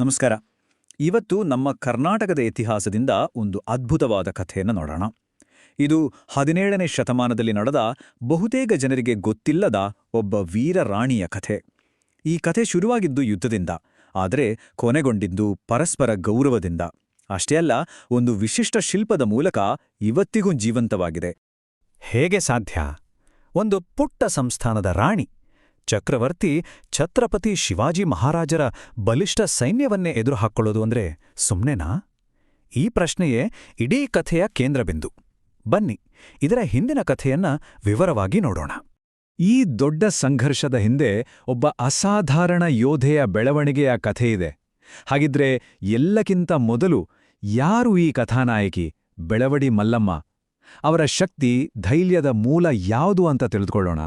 ನಮಸ್ಕಾರ. ಇವತ್ತು ನಮ್ಮ ಕರ್ನಾಟಕದ ಇತಿಹಾಸದಿಂದ ಒಂದು ಅದ್ಭುತವಾದ ಕಥೆಯನ್ನು ನೋಡೋಣ. ಇದು 17ನೇ ಶತಮಾನದಲ್ಲಿ ನಡೆದ ಬಹುತೇಕ ಜನರಿಗೆ ಗೊತ್ತಿಲ್ಲದ ಒಬ್ಬ ವೀರ ರಾಣಿಯ ಕಥೆ. ಈ ಕಥೆ ಶುರುವಾಗಿದ್ದು ಯುದ್ಧದಿಂದ, ಆದರೆ ಕೊನೆಗೊಂಡಿದ್ದು ಪರಸ್ಪರ ಗೌರವದಿಂದ. ಅಷ್ಟೇ ಅಲ್ಲ, ಒಂದು ವಿಶಿಷ್ಟ ಶಿಲ್ಪದ ಮೂಲಕ ಇವತ್ತಿಗೂ ಜೀವಂತವಾಗಿದೆ. ಹೇಗೆ ಸಾಧ್ಯ? ಒಂದು ಪುಟ್ಟ ಸಂಸ್ಥಾನದ ರಾಣಿ ಚಕ್ರವರ್ತಿ ಛತ್ರಪತಿ ಶಿವಾಜಿ ಮಹಾರಾಜರ ಬಲಿಷ್ಠ ಸೈನ್ಯವನ್ನೇ ಎದುರುಹಾಕ್ಕೊಳ್ಳೋದು ಅಂದ್ರೆ ಸುಮ್ನೆನಾ? ಈ ಪ್ರಶ್ನೆಯೇ ಇಡೀ ಕಥೆಯ ಕೇಂದ್ರಬಿಂದು. ಬನ್ನಿ, ಇದರ ಹಿಂದಿನ ಕಥೆಯನ್ನ ವಿವರವಾಗಿ ನೋಡೋಣ. ಈ ದೊಡ್ಡ ಸಂಘರ್ಷದ ಹಿಂದೆ ಒಬ್ಬ ಅಸಾಧಾರಣ ಯೋಧೆಯ ಬೆಳವಣಿಗೆಯ ಕಥೆಯಿದೆ. ಹಾಗಿದ್ರೆ ಎಲ್ಲಕ್ಕಿಂತ ಮೊದಲು ಯಾರು ಈ ಕಥಾನಾಯಕಿ ಬೆಳವಡಿ ಮಲ್ಲಮ್ಮ? ಅವರ ಶಕ್ತಿ, ಧೈರ್ಯದ ಮೂಲ ಯಾವುದು ಅಂತ ತಿಳಿದುಕೊಳ್ಳೋಣ.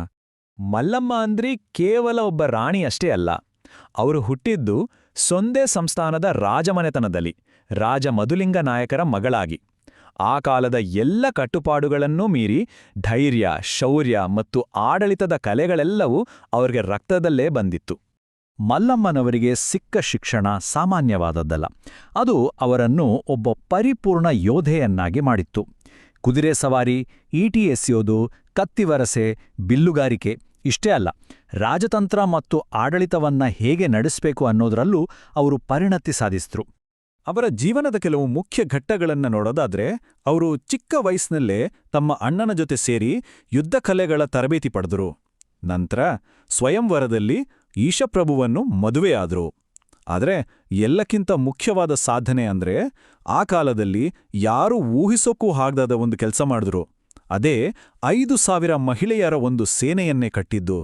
ಮಲ್ಲಮ್ಮ ಅಂದ್ರಿ ಕೇವಲ ಒಬ್ಬ ರಾಣಿ ಅಷ್ಟೇ ಅಲ್ಲ. ಅವರು ಹುಟ್ಟಿದ್ದು ಸೊಂದೆ ಸಂಸ್ಥಾನದ ರಾಜಮನೆತನದಲ್ಲಿ, ರಾಜ ಮಧುಲಿಂಗ ನಾಯಕರ ಮಗಳಾಗಿ. ಆ ಕಾಲದ ಎಲ್ಲ ಕಟ್ಟುಪಾಡುಗಳನ್ನೂ ಮೀರಿ ಧೈರ್ಯ, ಶೌರ್ಯ ಮತ್ತು ಆಡಳಿತದ ಕಲೆಗಳೆಲ್ಲವೂ ಅವರಿಗೆ ರಕ್ತದಲ್ಲೇ ಬಂದಿತ್ತು. ಮಲ್ಲಮ್ಮನವರಿಗೆ ಸಿಕ್ಕ ಶಿಕ್ಷಣ ಸಾಮಾನ್ಯವಾದದ್ದಲ್ಲ. ಅದು ಅವರನ್ನು ಒಬ್ಬ ಪರಿಪೂರ್ಣ ಯೋಧೆಯನ್ನಾಗಿ ಮಾಡಿತ್ತು. ಕುದುರೆ ಸವಾರಿ, ಈಟಿ ಎಸೆಯೋದು, ಕತ್ತಿವರಸೆ, ಬಿಲ್ಲುಗಾರಿಕೆ ಇಷ್ಟೇ ಅಲ್ಲ, ರಾಜತಂತ್ರ ಮತ್ತು ಆಡಳಿತವನ್ನ ಹೇಗೆ ನಡೆಸಬೇಕು ಅನ್ನೋದರಲ್ಲೂ ಅವರು ಪರಿಣತಿ ಸಾಧಿಸಿದ್ರು. ಅವರ ಜೀವನದ ಕೆಲವು ಮುಖ್ಯ ಘಟ್ಟಗಳನ್ನು ನೋಡೋದಾದ್ರೆ, ಅವರು ಚಿಕ್ಕ ವಯಸ್ಸಿನಲ್ಲೇ ತಮ್ಮ ಅಣ್ಣನ ಜೊತೆ ಸೇರಿ ಯುದ್ಧ ಕಲೆಗಳ ತರಬೇತಿ ಪಡೆದರು. ನಂತರ ಸ್ವಯಂವರದಲ್ಲಿ ಈಶಪ್ರಭುವನ್ನು ಮದುವೆಯಾದರು. ಆದರೆ ಎಲ್ಲಕ್ಕಿಂತ ಮುಖ್ಯವಾದ ಸಾಧನೆ ಅಂದ್ರೆ, ಆ ಕಾಲದಲ್ಲಿ ಯಾರೂ ಊಹಿಸೋಕ್ಕೂ ಆಗದ ಒಂದು ಕೆಲಸ ಮಾಡಿದ್ರು. ಅದೇ 5,000 ಮಹಿಳೆಯರ ಒಂದು ಸೇನೆಯನ್ನೇ ಕಟ್ಟಿದ್ದು.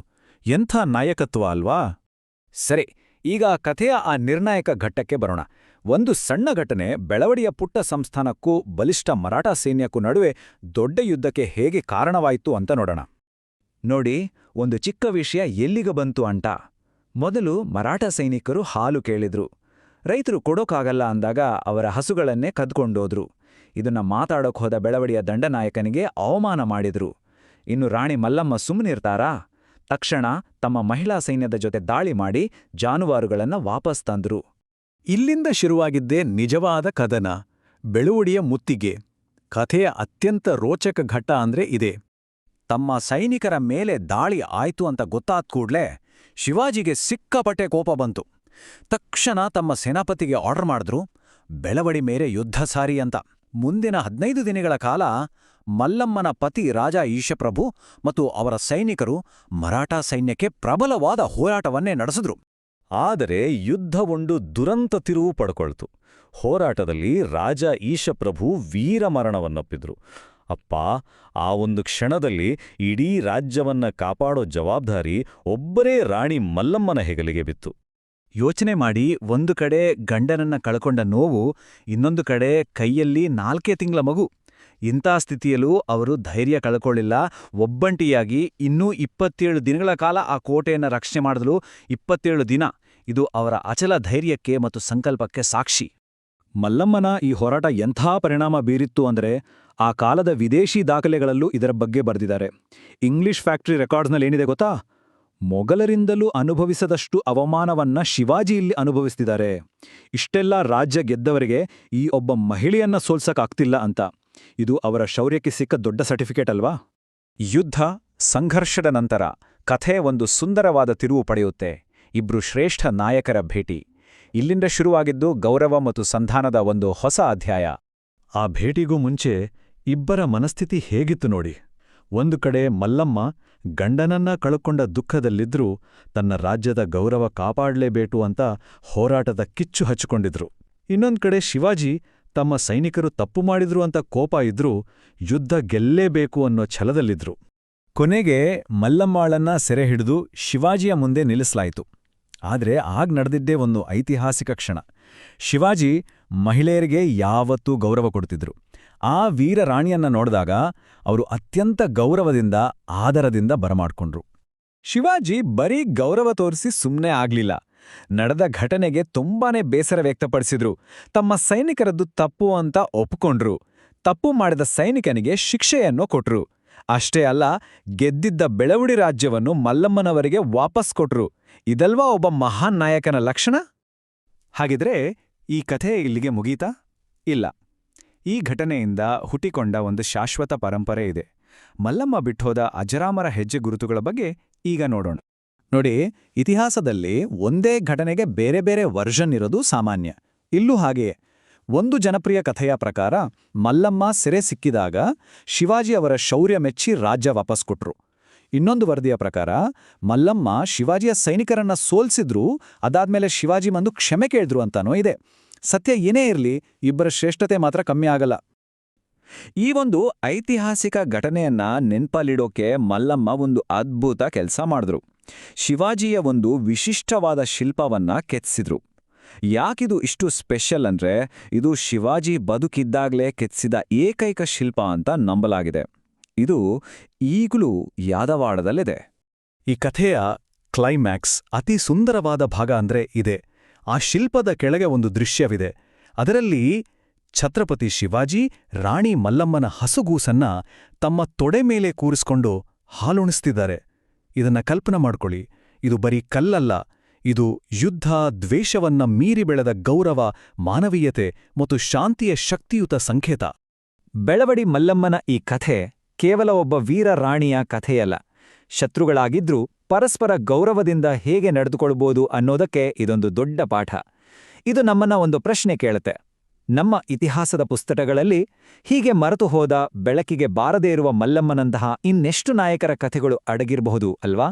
ಎಂಥ ನಾಯಕತ್ವ ಅಲ್ವಾ? ಸರಿ, ಈಗ ಕಥೆಯ ಆ ನಿರ್ಣಾಯಕ ಘಟ್ಟಕ್ಕೆ ಬರೋಣ. ಒಂದು ಸಣ್ಣ ಘಟನೆ ಬೆಳವಡಿಯ ಪುಟ್ಟ ಸಂಸ್ಥಾನಕ್ಕೂ ಬಲಿಷ್ಠ ಮರಾಠ ಸೈನ್ಯಕ್ಕೂ ನಡುವೆ ದೊಡ್ಡ ಯುದ್ಧಕ್ಕೆ ಹೇಗೆ ಕಾರಣವಾಯಿತು ಅಂತ ನೋಡೋಣ. ನೋಡಿ, ಒಂದು ಚಿಕ್ಕ ವಿಷಯ ಎಲ್ಲಿಗೆ ಬಂತು ಅಂತ. ಮೊದಲು ಮರಾಠ ಸೈನಿಕರು ಹಾಲು ಕೇಳಿದ್ರು. ರೈತರು ಕೊಡೋಕ್ಕಾಗಲ್ಲ ಅಂದಾಗ ಅವರ ಹಸುಗಳನ್ನೇ ಕದ್ಕೊಂಡೋದ್ರು. ಇದನ್ನ ಮಾತಾಡೋಕ್ ಹೋದ ಬೆಳವಡಿಯ ದಂಡನಾಯಕನಿಗೆ ಅವಮಾನ ಮಾಡಿದ್ರು. ಇನ್ನು ರಾಣಿ ಮಲ್ಲಮ್ಮ ಸುಮ್ಮನಿರ್ತಾರಾ? ತಕ್ಷಣ ತಮ್ಮ ಮಹಿಳಾ ಸೈನ್ಯದ ಜೊತೆ ದಾಳಿ ಮಾಡಿ ಜಾನುವಾರುಗಳನ್ನ ವಾಪಸ್ ತಂದ್ರು. ಇಲ್ಲಿಂದ ಶುರುವಾಗಿದ್ದೇ ನಿಜವಾದ ಕದನ, ಬೆಳುವಡಿಯ ಮುತ್ತಿಗೆ. ಕಥೆಯ ಅತ್ಯಂತ ರೋಚಕ ಘಟ್ಟ ಅಂದ್ರೆ ಇದೆ. ತಮ್ಮ ಸೈನಿಕರ ಮೇಲೆ ದಾಳಿ ಆಯ್ತು ಅಂತ ಗೊತ್ತಾದ ಕೂಡ್ಲೇ ಶಿವಾಜಿಗೆ ಸಿಕ್ಕಾಪಟ್ಟೆ ಕೋಪ ಬಂತು. ತಕ್ಷಣ ತಮ್ಮ ಸೇನಾಪತಿಗೆ ಆರ್ಡರ್ ಮಾಡಿದ್ರು, ಬೆಳವಡಿ ಮೇಲೆ ಯುದ್ಧ ಸಾರಿ ಅಂತ. ಮುಂದಿನ 15 ದಿನಗಳ ಕಾಲ ಮಲ್ಲಮ್ಮನ ಪತಿ ರಾಜ ಈಶಪ್ರಭು ಮತ್ತು ಅವರ ಸೈನಿಕರು ಮರಾಠ ಸೈನ್ಯಕ್ಕೆ ಪ್ರಬಲವಾದ ಹೋರಾಟವನ್ನೇ ನಡೆಸಿದ್ರು. ಆದರೆ ಯುದ್ಧ ಒಂದು ದುರಂತ ತಿರುವು ಪಡ್ಕೊಳ್ತು. ಹೋರಾಟದಲ್ಲಿ ರಾಜ ಈಶಪ್ರಭು ವೀರಮರಣವನ್ನಪ್ಪಿದ್ರು. ಅಪ್ಪ, ಆ ಒಂದು ಕ್ಷಣದಲ್ಲಿ ಇಡೀ ರಾಜ್ಯವನ್ನ ಕಾಪಾಡೋ ಜವಾಬ್ದಾರಿ ಒಬ್ಬರೇ ರಾಣಿ ಮಲ್ಲಮ್ಮನ ಹೆಗಲಿಗೆ ಬಿತ್ತು. ಯೋಚನೆ ಮಾಡಿ, ಒಂದು ಕಡೆ ಗಂಡನನ್ನ ಕಳ್ಕೊಂಡ ನೋವು, ಇನ್ನೊಂದು ಕಡೆ ಕೈಯಲ್ಲಿ 4 ತಿಂಗಳ ಮಗು. ಇಂಥ ಸ್ಥಿತಿಯಲ್ಲೂ ಅವರು ಧೈರ್ಯ ಕಳ್ಕೊಳ್ಳಿಲ್ಲ. ಒಬ್ಬಂಟಿಯಾಗಿ ಇನ್ನೂ 27 ದಿನಗಳ ಕಾಲ ಆ ಕೋಟೆಯನ್ನು ರಕ್ಷಣೆ ಮಾಡಿದ್ರು. 27 ದಿನ. ಇದು ಅವರ ಅಚಲ ಧೈರ್ಯಕ್ಕೆ ಮತ್ತು ಸಂಕಲ್ಪಕ್ಕೆ ಸಾಕ್ಷಿ. ಮಲ್ಲಮ್ಮನ ಈ ಹೋರಾಟ ಎಂಥ ಪರಿಣಾಮ ಬೀರಿತ್ತು ಅಂದ್ರೆ, ಆ ಕಾಲದ ವಿದೇಶಿ ದಾಖಲೆಗಳಲ್ಲೂ ಇದರ ಬಗ್ಗೆ ಬರೆದಿದ್ದಾರೆ. ಇಂಗ್ಲಿಷ್ ಫ್ಯಾಕ್ಟರಿ ರೆಕಾರ್ಡ್ಸ್ನಲ್ಲೇನಿದೆ ಗೊತ್ತಾ? ಮೊಘಲರಿಂದಲೂ ಅನುಭವಿಸದಷ್ಟು ಅವಮಾನವನ್ನ ಶಿವಾಜಿ ಇಲ್ಲಿ ಅನುಭವಿಸ್ತಿದ್ದಾರೆ. ಇಷ್ಟೆಲ್ಲ ರಾಜ್ಯ ಗೆದ್ದವರಿಗೆ ಈ ಒಬ್ಬ ಮಹಿಳೆಯನ್ನ ಸೋಲ್ಸಕ್ಕಾಗ್ತಿಲ್ಲ ಅಂತ. ಇದು ಅವರ ಶೌರ್ಯಕ್ಕೆ ಸಿಕ್ಕ ದೊಡ್ಡ ಸರ್ಟಿಫಿಕೇಟ್ ಅಲ್ವಾ? ಯುದ್ಧ, ಸಂಘರ್ಷದ ನಂತರ ಕಥೆ ಒಂದು ಸುಂದರವಾದ ತಿರುವು ಪಡೆಯುತ್ತೆ. ಇಬ್ರು ಶ್ರೇಷ್ಠ ನಾಯಕರ ಭೇಟಿ. ಇಲ್ಲಿಂದ ಶುರುವಾಗಿದ್ದು ಗೌರವ ಮತ್ತು ಸಂಧಾನದ ಒಂದು ಹೊಸ ಅಧ್ಯಾಯ. ಆ ಭೇಟಿಗೂ ಮುಂಚೆ ಇಬ್ಬರ ಮನಸ್ಥಿತಿ ಹೇಗಿತ್ತು ನೋಡಿ. ಒಂದು ಕಡೆ ಮಲ್ಲಮ್ಮ ಗಂಡನನ್ನ ಕಳ್ಕೊಂಡ ದುಃಖದಲ್ಲಿದ್ರೂ ತನ್ನ ರಾಜ್ಯದ ಗೌರವ ಕಾಪಾಡಲೇಬೇಕು ಅಂತ ಹೋರಾಟದ ಕಿಚ್ಚು ಹಚ್ಚಿಕೊಂಡಿದ್ರು. ಇನ್ನೊಂದ್ ಕಡೆ ಶಿವಾಜಿ ತಮ್ಮ ಸೈನಿಕರು ತಪ್ಪು ಮಾಡಿದ್ರು ಅಂತ ಕೋಪ ಇದ್ರೂ ಯುದ್ಧ ಗೆಲ್ಲೇಬೇಕು ಅನ್ನೋ ಛಲದಲ್ಲಿದ್ರು. ಕೊನೆಗೆ ಮಲ್ಲಮ್ಮಾಳನ್ನ ಸೆರೆ ಹಿಡಿದು ಶಿವಾಜಿಯ ಮುಂದೆ ನಿಲ್ಲಿಸಲಾಯಿತು. ಆದ್ರೆ ಆಗ ನಡೆದಿದ್ದೇ ಒಂದು ಐತಿಹಾಸಿಕ ಕ್ಷಣ. ಶಿವಾಜಿ ಮಹಿಳೆಯರಿಗೆ ಯಾವತ್ತೂ ಗೌರವ ಕೊಡ್ತಿದ್ರು. ಆ ವೀರ ರಾಣಿಯನ್ನ ನೋಡಿದಾಗ ಅವರು ಅತ್ಯಂತ ಗೌರವದಿಂದ, ಆದರದಿಂದ ಬರಮಾಡ್ಕೊಂಡ್ರು. ಶಿವಾಜಿ ಬರೀ ಗೌರವ ತೋರಿಸಿ ಸುಮ್ಮನೆ ಆಗ್ಲಿಲ್ಲ. ನಡೆದ ಘಟನೆಗೆ ತುಂಬಾನೇ ಬೇಸರ ವ್ಯಕ್ತಪಡಿಸಿದ್ರು. ತಮ್ಮ ಸೈನಿಕರದ್ದು ತಪ್ಪು ಅಂತ ಒಪ್ಕೊಂಡ್ರು. ತಪ್ಪು ಮಾಡಿದ ಸೈನಿಕನಿಗೆ ಶಿಕ್ಷೆಯನ್ನು ಕೊಟ್ರು. ಅಷ್ಟೇ ಅಲ್ಲ, ಗೆದ್ದಿದ್ದ ಬೆಳವಡಿ ರಾಜ್ಯವನ್ನು ಮಲ್ಲಮ್ಮನವರಿಗೆ ವಾಪಸ್ ಕೊಟ್ರು. ಇದಲ್ವಾ ಒಬ್ಬ ಮಹಾನ್ ನಾಯಕನ ಲಕ್ಷಣ? ಹಾಗಿದ್ರೆ ಈ ಕಥೆ ಇಲ್ಲಿಗೆ ಮುಗೀತಾ? ಇಲ್ಲ. ಈ ಘಟನೆಯಿಂದ ಹುಟ್ಟಿಕೊಂಡ ಒಂದು ಶಾಶ್ವತ ಪರಂಪರೆ ಇದೆ. ಮಲ್ಲಮ್ಮ ಬಿಟ್ಟೋದ ಅಜರಾಮರ ಹೆಜ್ಜೆ ಗುರುತುಗಳ ಬಗ್ಗೆ ಈಗ ನೋಡೋಣ. ನೋಡಿ, ಇತಿಹಾಸದಲ್ಲಿ ಒಂದೇ ಘಟನೆಗೆ ಬೇರೆ ಬೇರೆ ವರ್ಷನ್ ಇರೋದು ಸಾಮಾನ್ಯ. ಇಲ್ಲೂ ಹಾಗೆಯೇ. ಒಂದು ಜನಪ್ರಿಯ ಕಥೆಯ ಪ್ರಕಾರ ಮಲ್ಲಮ್ಮ ಸೆರೆ ಸಿಕ್ಕಿದಾಗ ಶಿವಾಜಿ ಅವರ ಶೌರ್ಯ ಮೆಚ್ಚಿ ರಾಜ್ಯ ವಾಪಸ್ ಕೊಟ್ರು. ಇನ್ನೊಂದು ವರದಿಯ ಪ್ರಕಾರ ಮಲ್ಲಮ್ಮ ಶಿವಾಜಿಯ ಸೈನಿಕರನ್ನ ಸೋಲ್ಸಿದ್ರೂ ಅದಾದ್ಮೇಲೆ ಶಿವಾಜಿ ಬಂದು ಕ್ಷಮೆ ಕೇಳಿದ್ರು ಅಂತಾನೋ ಇದೆ. ಸತ್ಯ ಏನೇ ಇರಲಿ, ಇಬ್ಬರ ಶ್ರೇಷ್ಠತೆ ಮಾತ್ರ ಕಮ್ಮಿ ಆಗಲ್ಲ. ಈ ಒಂದು ಐತಿಹಾಸಿಕ ಘಟನೆಯನ್ನ ನೆನ್ಪಲ್ಲಿಡೋಕೆ ಮಲ್ಲಮ್ಮ ಒಂದು ಅದ್ಭುತ ಕೆಲಸ ಮಾಡಿದ್ರು. ಶಿವಾಜಿಯ ಒಂದು ವಿಶಿಷ್ಟವಾದ ಶಿಲ್ಪವನ್ನ ಕೆತ್ತಿಸಿದ್ರು. ಯಾಕಿದು ಇಷ್ಟು ಸ್ಪೆಷಲ್ ಅಂದ್ರೆ, ಇದು ಶಿವಾಜಿ ಬದುಕಿದ್ದಾಗಲೇ ಕೆತ್ತಿಸಿದ ಏಕೈಕ ಶಿಲ್ಪ ಅಂತ ನಂಬಲಾಗಿದೆ. ಇದು ಈಗಲೂ ಯಾದವಾಡದಲ್ಲಿದೆ. ಈ ಕಥೆಯ ಕ್ಲೈಮ್ಯಾಕ್ಸ್, ಅತಿ ಸುಂದರವಾದ ಭಾಗ ಅಂದ್ರೆ ಇದೆ. ಆ ಶಿಲ್ಪದ ಕೆಳಗೆ ಒಂದು ದೃಶ್ಯವಿದೆ. ಅದರಲ್ಲಿ ಛತ್ರಪತಿ ಶಿವಾಜಿ ರಾಣಿ ಮಲ್ಲಮ್ಮನ ಹಸುಗೂಸನ್ನ ತಮ್ಮ ತೊಡೆ ಮೇಲೆ ಕೂರಿಸ್ಕೊಂಡು ಹಾಲುಣಿಸ್ತಿದ್ದಾರೆ. ಇದನ್ನ ಕಲ್ಪನೆ ಮಾಡ್ಕೊಳ್ಳಿ. ಇದು ಬರೀ ಕಲ್ಲಲ್ಲ, ಇದು ಯುದ್ಧ, ದ್ವೇಷವನ್ನ ಮೀರಿ ಬೆಳೆದ ಗೌರವ, ಮಾನವೀಯತೆ ಮತ್ತು ಶಾಂತಿಯ ಶಕ್ತಿಯುತ ಸಂಕೇತ. ಬೆಳವಡಿ ಮಲ್ಲಮ್ಮನ ಈ ಕಥೆ ಕೇವಲ ಒಬ್ಬ ವೀರ ರಾಣಿಯ ಕಥೆಯಲ್ಲ. ಶತ್ರುಗಳಾಗಿದ್ರೂ ಪರಸ್ಪರ ಗೌರವದಿಂದ ಹೇಗೆ ನಡೆದುಕೊಳ್ಬೋದು ಅನ್ನೋದಕ್ಕೆ ಇದೊಂದು ದೊಡ್ಡ ಪಾಠ. ಇದು ನಮ್ಮನ್ನ ಒಂದು ಪ್ರಶ್ನೆ ಕೇಳುತ್ತೆ. ನಮ್ಮ ಇತಿಹಾಸದ ಪುಸ್ತಕಗಳಲ್ಲಿ ಹೀಗೆ ಮರೆತು ಹೋದ, ಬೆಳಕಿಗೆ ಬಾರದೇ ಇರುವ ಮಲ್ಲಮ್ಮನಂತಹ ಇನ್ನೆಷ್ಟು ನಾಯಕರ ಕಥೆಗಳು ಅಡಗಿರಬಹುದು ಅಲ್ವಾ?